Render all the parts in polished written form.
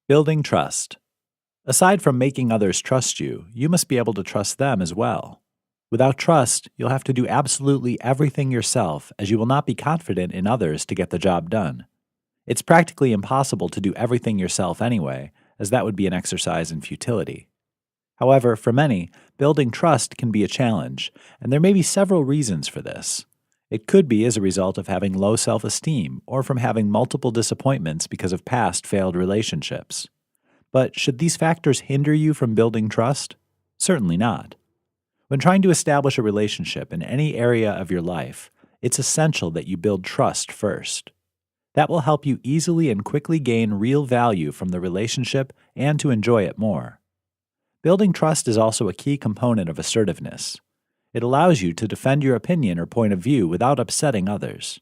Building trust. Aside from making others trust you, you must be able to trust them as well. Without trust, you'll have to do absolutely everything yourself, as you will not be confident in others to get the job done. It's practically impossible to do everything yourself anyway, as that would be an exercise in futility. However, for many, building trust can be a challenge, and there may be several reasons for this. It could be as a result of having low self-esteem or from having multiple disappointments because of past failed relationships. But should these factors hinder you from building trust? Certainly not. When trying to establish a relationship in any area of your life, it's essential that you build trust first. That will help you easily and quickly gain real value from the relationship and to enjoy it more. Building trust is also a key component of assertiveness. It allows you to defend your opinion or point of view without upsetting others.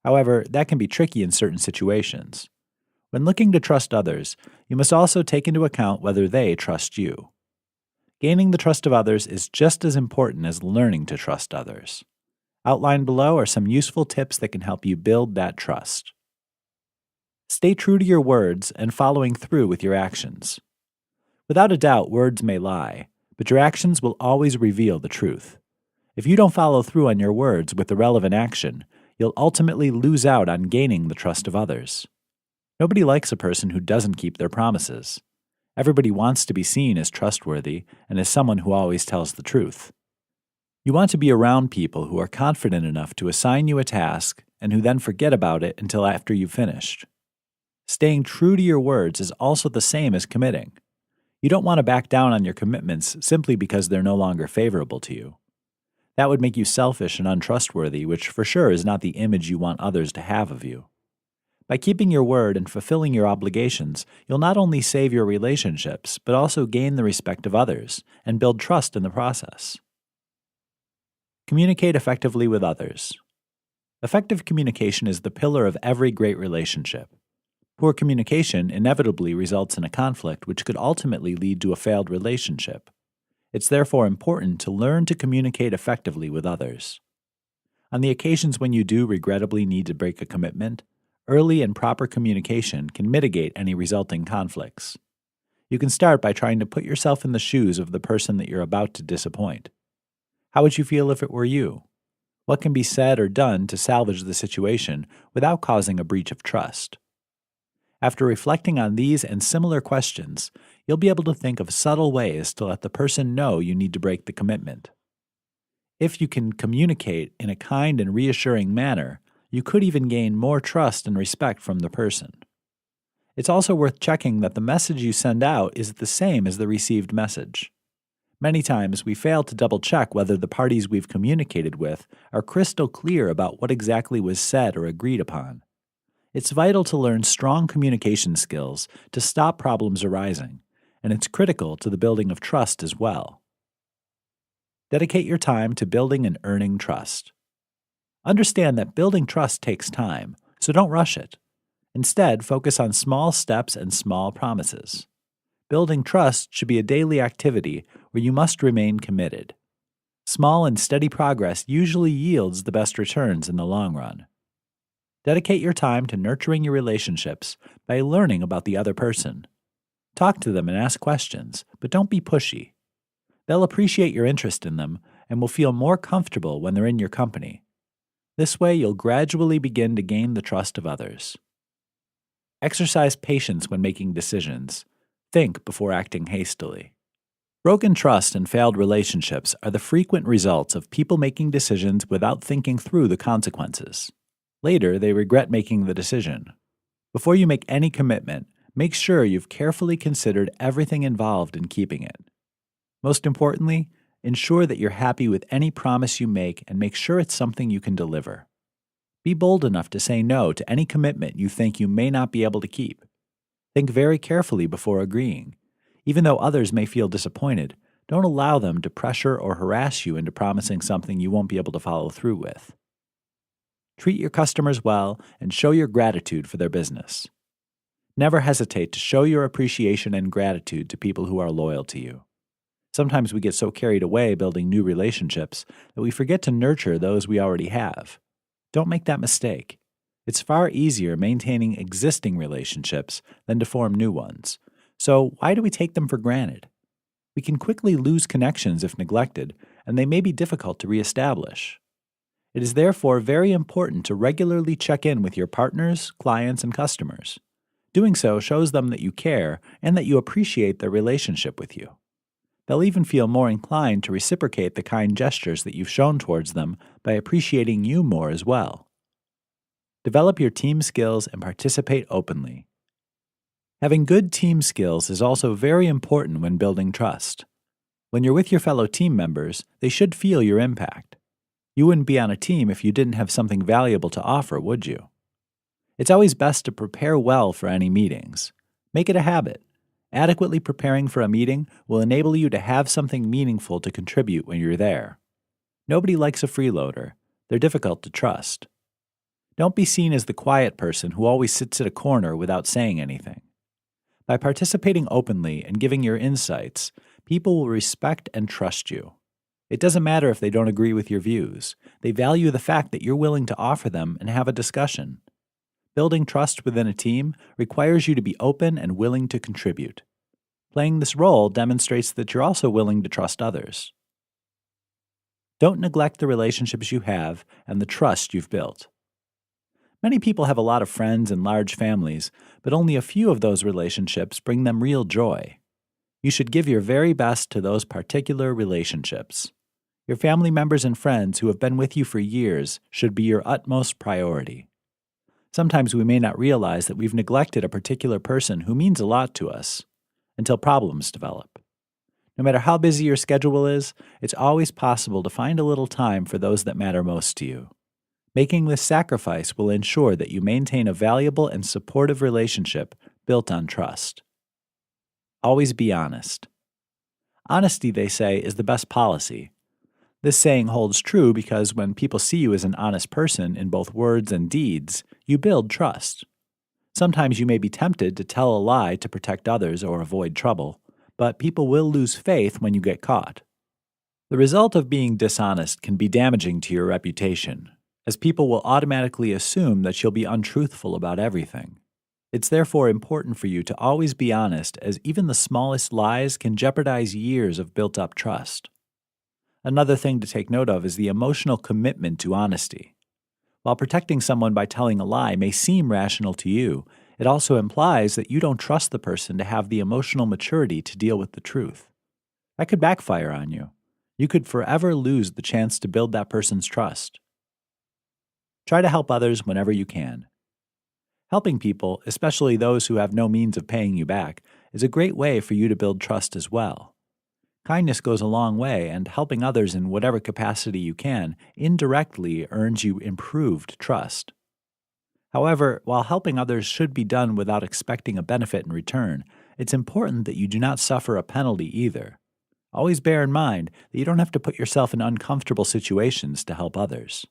However, that can be tricky in certain situations. When looking to trust others, you must also take into account whether they trust you. Gaining the trust of others is just as important as learning to trust others. Outlined below are some useful tips that can help you build that trust. Stay true to your words and following through with your actions. Without a doubt, words may lie, but your actions will always reveal the truth. If you don't follow through on your words with the relevant action, you'll ultimately lose out on gaining the trust of others. Nobody likes a person who doesn't keep their promises. Everybody wants to be seen as trustworthy and as someone who always tells the truth. You want to be around people who are confident enough to assign you a task and who then forget about it until after you've finished. Staying true to your words is also the same as committing. You don't want to back down on your commitments simply because they're no longer favorable to you. That would make you selfish and untrustworthy, which for sure is not the image you want others to have of you. By keeping your word and fulfilling your obligations, you'll not only save your relationships, but also gain the respect of others and build trust in the process. Communicate effectively with others. Effective communication is the pillar of every great relationship. Poor communication inevitably results in a conflict which could ultimately lead to a failed relationship. It's therefore important to learn to communicate effectively with others. On the occasions when you do regrettably need to break a commitment, early and proper communication can mitigate any resulting conflicts. You can start by trying to put yourself in the shoes of the person that you're about to disappoint. How would you feel if it were you? What can be said or done to salvage the situation without causing a breach of trust? After reflecting on these and similar questions, you'll be able to think of subtle ways to let the person know you need to break the commitment. If you can communicate in a kind and reassuring manner, you could even gain more trust and respect from the person. It's also worth checking that the message you send out is the same as the received message. Many times we fail to double-check whether the parties we've communicated with are crystal clear about what exactly was said or agreed upon. It's vital to learn strong communication skills to stop problems arising, and it's critical to the building of trust as well. Dedicate your time to building and earning trust. Understand that building trust takes time, so don't rush it. Instead, focus on small steps and small promises. Building trust should be a daily activity where you must remain committed. Small and steady progress usually yields the best returns in the long run. Dedicate your time to nurturing your relationships by learning about the other person. Talk to them and ask questions, but don't be pushy. They'll appreciate your interest in them and will feel more comfortable when they're in your company. This way, you'll gradually begin to gain the trust of others. Exercise patience when making decisions. Think before acting hastily. Broken trust and failed relationships are the frequent results of people making decisions without thinking through the consequences. Later, they regret making the decision. Before you make any commitment, make sure you've carefully considered everything involved in keeping it. Most importantly, ensure that you're happy with any promise you make and make sure it's something you can deliver. Be bold enough to say no to any commitment you think you may not be able to keep. Think very carefully before agreeing. Even though others may feel disappointed, don't allow them to pressure or harass you into promising something you won't be able to follow through with. Treat your customers well and show your gratitude for their business. Never hesitate to show your appreciation and gratitude to people who are loyal to you. Sometimes we get so carried away building new relationships that we forget to nurture those we already have. Don't make that mistake. It's far easier maintaining existing relationships than to form new ones, So why do we take them for granted? We can quickly lose connections if neglected, and they may be difficult to reestablish. It is therefore very important to regularly check in with your partners, clients, and customers. Doing so shows them that you care and that you appreciate their relationship with you. They'll even feel more inclined to reciprocate the kind gestures that you've shown towards them by appreciating you more as well. Develop your team skills and participate openly. Having good team skills is also very important when building trust. When you're with your fellow team members, they should feel your impact. You wouldn't be on a team if you didn't have something valuable to offer, would you? It's always best to prepare well for any meetings. Make it a habit. Adequately preparing for a meeting will enable you to have something meaningful to contribute when you're there. Nobody likes a freeloader. They're difficult to trust. Don't be seen as the quiet person who always sits at a corner without saying anything. By participating openly and giving your insights, people will respect and trust you. It doesn't matter if they don't agree with your views. They value the fact that you're willing to offer them and have a discussion. Building trust within a team requires you to be open and willing to contribute. Playing this role demonstrates that you're also willing to trust others. Don't neglect the relationships you have and the trust you've built. Many people have a lot of friends and large families, but only a few of those relationships bring them real joy. You should give your very best to those particular relationships. Your family members and friends who have been with you for years should be your utmost priority. Sometimes we may not realize that we've neglected a particular person who means a lot to us until problems develop. No matter how busy your schedule is, it's always possible to find a little time for those that matter most to you. Making this sacrifice will ensure that you maintain a valuable and supportive relationship built on trust. Always be honest. Honesty, they say, is the best policy. This saying holds true because when people see you as an honest person in both words and deeds, you build trust. Sometimes you may be tempted to tell a lie to protect others or avoid trouble, but people will lose faith when you get caught. The result of being dishonest can be damaging to your reputation, as people will automatically assume that you'll be untruthful about everything. It's therefore important for you to always be honest, as even the smallest lies can jeopardize years of built-up trust. Another thing to take note of is the emotional commitment to honesty. While protecting someone by telling a lie may seem rational to you, it also implies that you don't trust the person to have the emotional maturity to deal with the truth. That could backfire on you. You could forever lose the chance to build that person's trust. Try to help others whenever you can. Helping people, especially those who have no means of paying you back, is a great way for you to build trust as well. Kindness goes a long way, and helping others in whatever capacity you can indirectly earns you improved trust. However, while helping others should be done without expecting a benefit in return, it's important that you do not suffer a penalty either. Always bear in mind that you don't have to put yourself in uncomfortable situations to help others.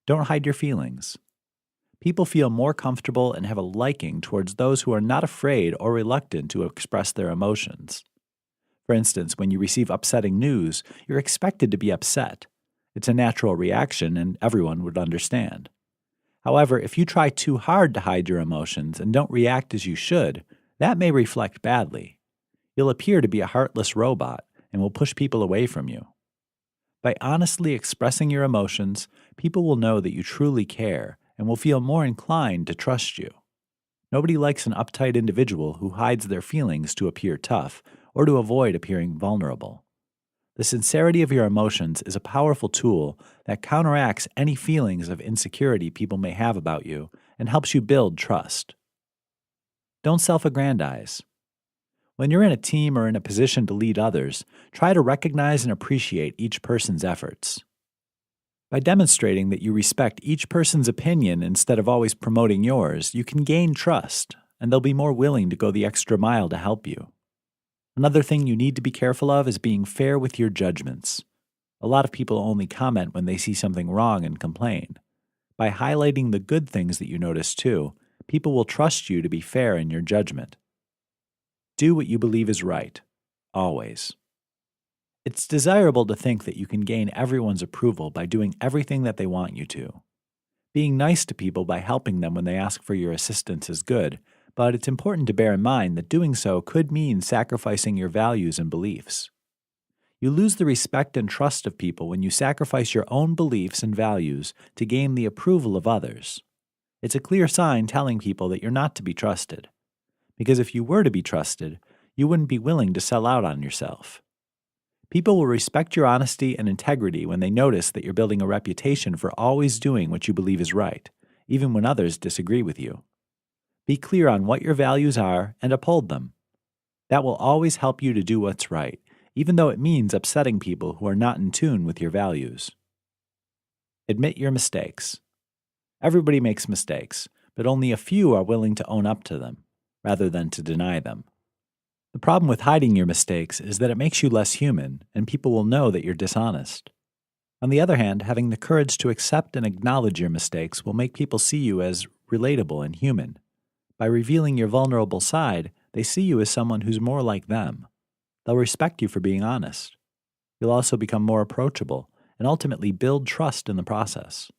Don't hide your feelings. People feel more comfortable and have a liking towards those who are not afraid or reluctant to express their emotions. For instance, when you receive upsetting news, you're expected to be upset. It's a natural reaction, and everyone would understand. However, if you try too hard to hide your emotions and don't react as you should, that may reflect badly. You'll appear to be a heartless robot and will push people away from you. By honestly expressing your emotions, people will know that you truly care and will feel more inclined to trust you. Nobody likes an uptight individual who hides their feelings to appear tough or to avoid appearing vulnerable. The sincerity of your emotions is a powerful tool that counteracts any feelings of insecurity people may have about you and helps you build trust. Don't self-aggrandize. When you're in a team or in a position to lead others, try to recognize and appreciate each person's efforts. By demonstrating that you respect each person's opinion instead of always promoting yours, you can gain trust, and they'll be more willing to go the extra mile to help you. Another thing you need to be careful of is being fair with your judgments. A lot of people only comment when they see something wrong and complain. By highlighting the good things that you notice too, people will trust you to be fair in your judgment. Do what you believe is right, always. It's desirable to think that you can gain everyone's approval by doing everything that they want you to. Being nice to people by helping them when they ask for your assistance is good, but it's important to bear in mind that doing so could mean sacrificing your values and beliefs. You lose the respect and trust of people when you sacrifice your own beliefs and values to gain the approval of others. It's a clear sign telling people that you're not to be trusted. Because if you were to be trusted, you wouldn't be willing to sell out on yourself. People will respect your honesty and integrity when they notice that you're building a reputation for always doing what you believe is right, even when others disagree with you. Be clear on what your values are and uphold them. That will always help you to do what's right, even though it means upsetting people who are not in tune with your values. Admit your mistakes. Everybody makes mistakes, but only a few are willing to own up to them, rather than to deny them. The problem with hiding your mistakes is that it makes you less human, and people will know that you're dishonest. On the other hand, having the courage to accept and acknowledge your mistakes will make people see you as relatable and human. By revealing your vulnerable side, they see you as someone who's more like them. They'll respect you for being honest. You'll also become more approachable and ultimately build trust in the process.